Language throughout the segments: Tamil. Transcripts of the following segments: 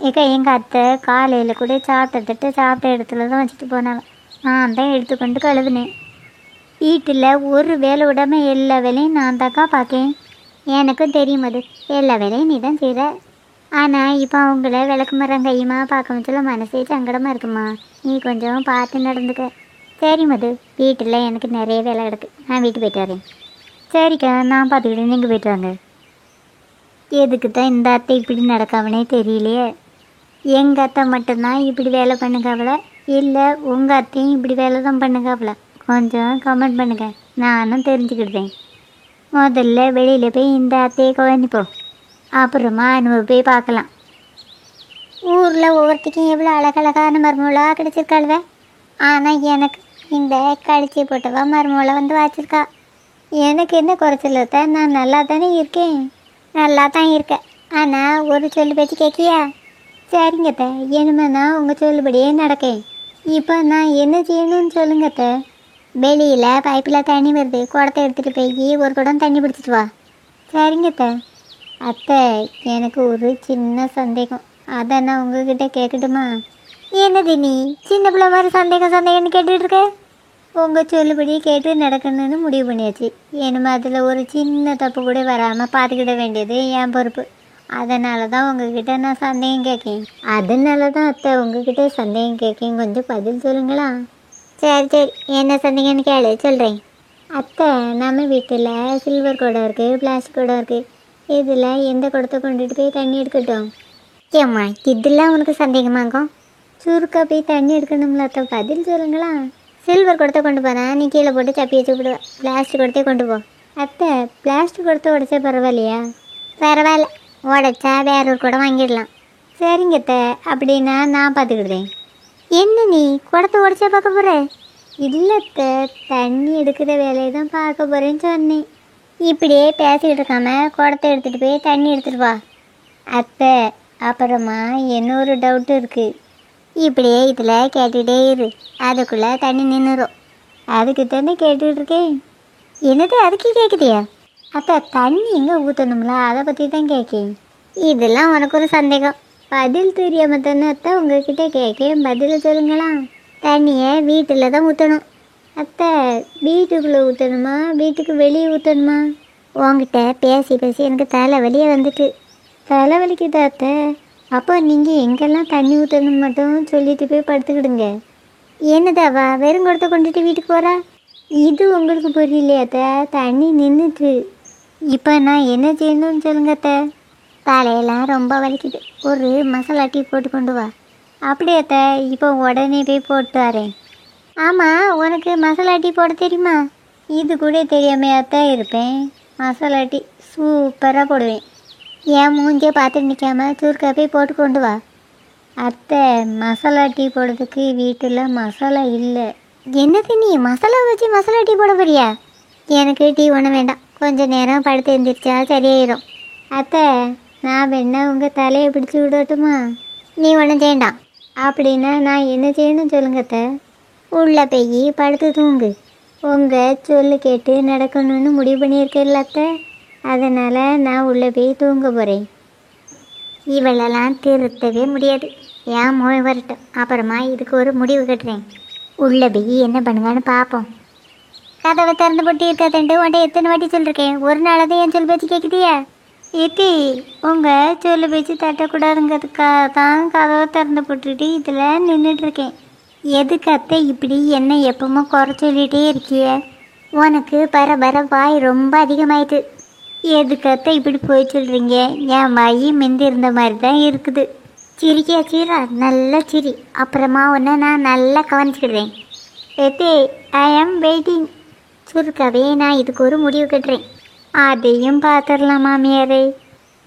ஏக்கா எங்கள் அத்தை காலையில் கூட சாப்பிட்ட இடத்துல தான் வச்சுட்டு போனாலும் நான் தான் எடுத்துக்கொண்டு கழுவுனேன். வீட்டில் ஒரு வேலை விடாமல் எல்லா வேலையும் நான் தாக்கா பார்க்கேன். எனக்கும் தெரியும் அது, எல்லா வேலையும் நீ தான் செய்கிற. ஆனால் இப்போ அவங்கள விளக்கு மரம் கையுமா பார்க்க வச்சுல மனசே சங்கடமாக இருக்குமா. நீ கொஞ்சம் பார்த்து நடந்துக்க. சரி மது, வீட்டில் எனக்கு நிறைய வேலை கிடக்கு, நான் வீட்டு போய்ட்டு வரேன். சரிக்கா, நான் பார்த்துக்கிட்டேன், நீங்கள் போய்ட்டு வாங்க. எதுக்கு தான் இந்த அத்தை இப்படி நடக்காமனே தெரியலையே. எங்கள் அத்தை மட்டும்தான் இப்படி வேலை பண்ணுக்காவல, இல்லை உங்கள் அத்தையும் இப்படி வேலை தான் பண்ணுக்காவல? கொஞ்சம் கமெண்ட் பண்ணுங்க, நானும் தெரிஞ்சுக்கிட்டேன். முதல்ல வெளியில் போய் இந்த அத்தையை குழந்தைப்போம், அப்புறமா நம்ம போய் பார்க்கலாம். ஊரில் ஒவ்வொருத்தைக்கும் எவ்வளோ அழகழகான மருமூலாக கிடச்சிருக்காளுவ. ஆனால் எனக்கு இந்த கழிச்சி போட்டவா மருமூளை வந்து வாச்சிருக்கா. எனக்கு என்ன குறைச்சலத்த, நான் நல்லா தானே இருக்கேன். நல்லா தான் இருக்கேன், ஆனால் ஒரு சொல்லு பேச்சு கேட்கியா? சரிங்கத்த, இனிமேனா உங்கள் சொல்லுபடியே நடக்கேன். இப்போ நான் என்ன செய்யணும்னு சொல்லுங்கத்த. வெளியில் பைப்பில் தண்ணி வருது, குடத்தை எடுத்துகிட்டு போய் ஒரு குடம் தண்ணி பிடிச்சிட்டு வா. சரிங்கத்த. அத்தை, எனக்கு ஒரு சின்ன சந்தேகம், அதை நான் உங்ககிட்ட கேட்கட்டுமா? என்னது நீ சின்ன பிள்ளை மாதிரி சந்தேகம்னு கேட்டுட்டு இருக்க? உங்கள் சொல்லுபடி கேட்டு நடக்கணும்னு முடிவு பண்ணியாச்சு. இனிமே அதில் ஒரு சின்ன தப்பு கூட வராமல் பார்த்துக்கிட வேண்டியது என் பொறுப்பு. அதனால தான் உங்ககிட்ட நான் சந்தேகம் கேட்கேன். அதனால தான் அத்தை உங்ககிட்ட சந்தேகம் கேட்கேன், கொஞ்சம் பதில் சொல்லுங்களா? சரி, என்ன சந்தேகம்னு கேளு, சொல்கிறேன். அத்தை, நம்ம வீட்டில் சில்வர் குடம் இருக்குது, பிளாஸ்டிக் குடம் இருக்குது. இதில் எந்த குடத்தை கொண்டுட்டு போய் தண்ணி எடுக்கட்டும்? ஏம்மா, இதெல்லாம் உனக்கு சந்தேகமாகும்? சுருக்கா போய் தண்ணி எடுக்கணும்ல அத்தை, பதில் சொல்லுங்களா? சில்வர் குடத்தை கொண்டு போகிறேன், நீ கீழே போட்டு சப்பி வச்சு விடுவேன். பிளாஸ்டிக் குடத்தை கொண்டு போ. அத்தை, பிளாஸ்டிக் குடத்தை உடைச்சா பரவாயில்லையா? பரவாயில்ல, உடைச்சா வேற ஒரு குடம் வாங்கிடலாம். சரிங்க அத்தை, அப்படின்னா நான் பார்த்துக்கிடுறேன். என்ன நீ குடத்தை உடைச்சா பார்க்க போகிற? இல்லைத்த, தண்ணி எடுக்கிற வேலையை தான் பார்க்க போகிறேன்னு சொன்னேன். இப்படியே பேசிக்கிட்டு இருக்காம குடத்தை எடுத்துகிட்டு போய் தண்ணி எடுத்துகிட்டு வா. அத்தை, அப்புறமா இன்னொரு டவுட்டு இருக்குது. இப்படியே இதில் கேட்டுகிட்டே இரு, அதுக்குள்ளே தண்ணி நின்றுடும். அதுக்கு தானே கேட்டுட்ருக்கேன். என்னது அதுக்கு கேட்குதியா? அத்தை, தண்ணி எங்கே ஊற்றணும்ல, அதை பற்றி தான் கேட்கேன். இதெல்லாம் உனக்கு ஒரு சந்தேகம், பதில் தெரியாமல் தானே அத்தை உங்ககிட்ட கேட்கேன், பதில் சொல்லுங்களா? தண்ணியை வீட்டில் தான் ஊற்றணும். அத்தை, வீட்டுக்குள்ளே ஊற்றணுமா, வீட்டுக்கு வெளியே ஊற்றணுமா? உங்ககிட்ட பேசி எனக்கு தலைவலியே வந்துட்டு. தலைவலிக்குதா அத்தை? அப்போ நீங்கள் எங்கெல்லாம் தண்ணி ஊற்றணும் மட்டும் சொல்லிட்டு போய் படுத்துக்கிடுங்க. என்னதாவா வெறும் குடத்தை கொண்டுட்டு வீட்டுக்கு போகிறா? இது உங்களுக்கு புரியலையா அத்தை? தண்ணி நின்றுட்டு. இப்போ நான் என்ன செய்யணும்னு சொல்லுங்க அத்தை. தலையெல்லாம் ரொம்ப வலிக்குது, ஒரு மசாலா டீ போட்டு கொண்டு வா. அப்படியே அத்தை, இப்போ உடனே போய் போட்டு வரேன். ஆமாம், உனக்கு மசாலா டீ போட தெரியுமா? இது கூட தெரியாமையா தான் இருப்பேன். மசாலா டீ சூப்பராக போடுவேன். என் மூஞ்சியை பார்த்துட்டு நிற்காம சுருக்கா போய் போட்டு கொண்டு வா. அத்தை, மசாலா டீ போடுறதுக்கு வீட்டில் மசாலா இல்லை. என்னது நீ மசாலா வச்சு மசாலா டீ போட போறியா? எனக்கு டீ ஒன்றும் வேண்டாம், கொஞ்சம் நேரம் படுத்து எழுந்திரிச்சா சரியாயிடும். அத்தை, நான் வேணா உங்கள் தலையை பிடிச்சி விடட்டுமா? நீ ஒன்றும் செய்யண்டாம். அப்படின்னா நான் என்ன செய்யணும் சொல்லுங்க அத்தை. உள்ளே போய் படுத்து தூங்கு. உங்கள் சொல்லு கேட்டு நடக்கணும்னு முடிவு பண்ணியிருக்கேன்ல அத்தை, அதனால் நான் உள்ளே போய் தூங்க போகிறேன். இவளெல்லாம் திருத்தவே முடியாது, ஏன் மோய் வரட்டும், அப்புறமா இதுக்கு ஒரு முடிவு கட்டுறேன். உள்ளே போய் என்ன பண்ணுங்கன்னு பார்ப்போம். கதவை திறந்து போட்டு இருக்காதேன்ட்டு உன்ட்ட எத்தனை வாட்டி சொல்லியிருக்கேன், ஒரு நாளாவது என் சொல் பேச்சு கேட்குதியா? ஏத்தி, உங்கள் சொல்லு பேச்சு தட்டக்கூடாதுங்கிறதுக்காக தான் கதவை திறந்து போட்டுட்டு இதில் நின்றுட்டுருக்கேன். எதுக்கு அத்தை இப்படி என்ன எப்பவுமே குறை சொல்லிகிட்டே இருக்கிய? உனக்கு பர வாய் ரொம்ப அதிகமாயிட்டு. எதுக்கு அத்தை இப்படி போய் சொல்கிறீங்க? என் வாய் மிந்தி இருந்த மாதிரி தான் இருக்குது. சிரிக்கியா சீரா, நல்லா சிரி, அப்புறமா உன்னை நான் நல்லா கவனிச்சுக்கிடுறேன். ஏத்தி, ஐ ஆம் வெயிட்டிங். சுருக்காவே நான் இதுக்கு ஒரு முடிவு கட்டுறேன். அதையும் பார்த்துடலாம் மாமியாரே.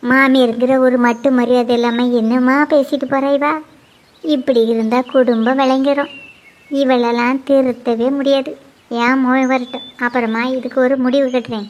மாமியாருங்கிற ஒரு மட்டு மரியாதை இல்லாமல் என்னம்மா பேசிட்டு போகிறாய்வா? இப்படி இருந்தால் குடும்பம் விளங்கிடும். இவளெல்லாம் திருத்தவே முடியாது, ஏன் மோய் வரட்டும், அப்புறமா இதுக்கு ஒரு முடிவு கட்டுறேன்.